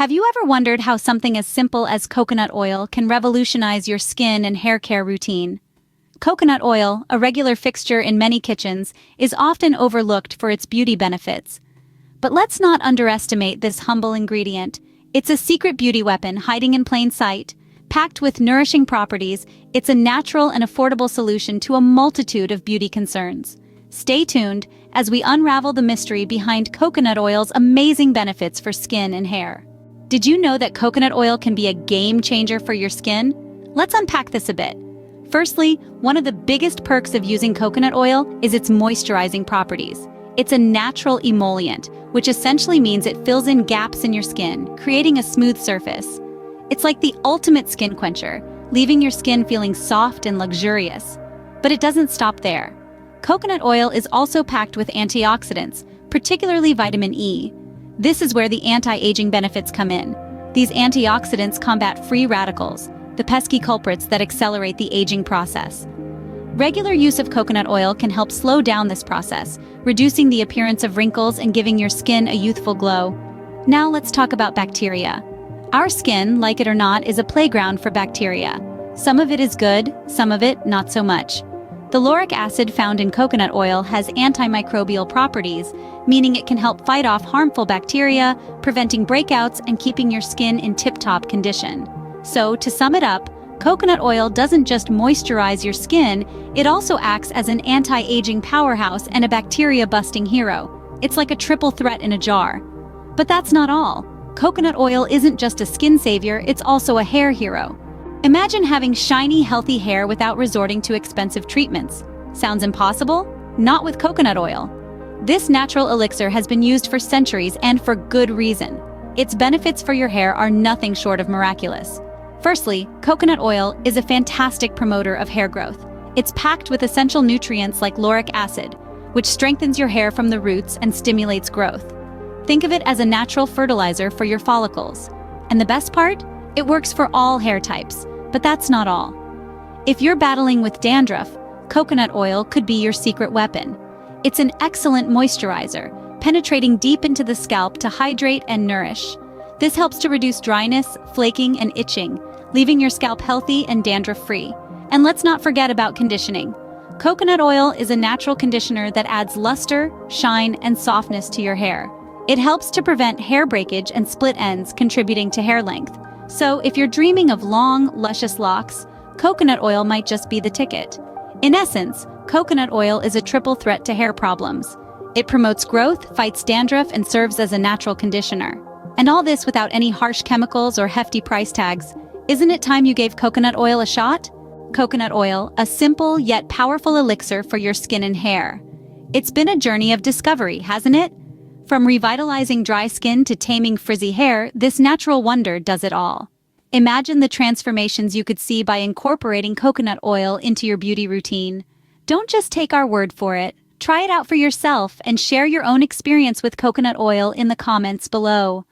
Have you ever wondered how something as simple as coconut oil can revolutionize your skin and hair care routine? Coconut oil, a regular fixture in many kitchens, is often overlooked for its beauty benefits. But let's not underestimate this humble ingredient. It's a secret beauty weapon hiding in plain sight. Packed with nourishing properties, it's a natural and affordable solution to a multitude of beauty concerns. Stay tuned as we unravel the mystery behind coconut oil's amazing benefits for skin and hair. Did you know that coconut oil can be a game changer for your skin? Let's unpack this a bit. Firstly, one of the biggest perks of using coconut oil is its moisturizing properties. It's a natural emollient, which essentially means it fills in gaps in your skin, creating a smooth surface. It's like the ultimate skin quencher, leaving your skin feeling soft and luxurious. But it doesn't stop there. Coconut oil is also packed with antioxidants, particularly vitamin E. This is where the anti-aging benefits come in. These antioxidants combat free radicals, the pesky culprits that accelerate the aging process. Regular use of coconut oil can help slow down this process, reducing the appearance of wrinkles and giving your skin a youthful glow. Now let's talk about bacteria. Our skin, like it or not, is a playground for bacteria. Some of it is good, some of it not so much. The lauric acid found in coconut oil has antimicrobial properties, meaning it can help fight off harmful bacteria, preventing breakouts and keeping your skin in tip-top condition. So, to sum it up, coconut oil doesn't just moisturize your skin, it also acts as an anti-aging powerhouse and a bacteria-busting hero. It's like a triple threat in a jar. But that's not all. Coconut oil isn't just a skin savior, it's also a hair hero. Imagine having shiny, healthy hair without resorting to expensive treatments. Sounds impossible? Not with coconut oil. This natural elixir has been used for centuries and for good reason. Its benefits for your hair are nothing short of miraculous. Firstly, coconut oil is a fantastic promoter of hair growth. It's packed with essential nutrients like lauric acid, which strengthens your hair from the roots and stimulates growth. Think of it as a natural fertilizer for your follicles. And the best part? It works for all hair types. But that's not all. If you're battling with dandruff, coconut oil could be your secret weapon. It's an excellent moisturizer, penetrating deep into the scalp to hydrate and nourish. This helps to reduce dryness, flaking, and itching, leaving your scalp healthy and dandruff-free. And let's not forget about conditioning. Coconut oil is a natural conditioner that adds luster, shine, and softness to your hair. It helps to prevent hair breakage and split ends, contributing to hair length. So, if you're dreaming of long, luscious locks, coconut oil might just be the ticket. In essence, coconut oil is a triple threat to hair problems. It promotes growth, fights dandruff, and serves as a natural conditioner. And all this without any harsh chemicals or hefty price tags. Isn't it time you gave coconut oil a shot? Coconut oil, a simple yet powerful elixir for your skin and hair. It's been a journey of discovery, hasn't it? From revitalizing dry skin to taming frizzy hair, this natural wonder does it all. Imagine the transformations you could see by incorporating coconut oil into your beauty routine. Don't just take our word for it. Try it out for yourself and share your own experience with coconut oil in the comments below.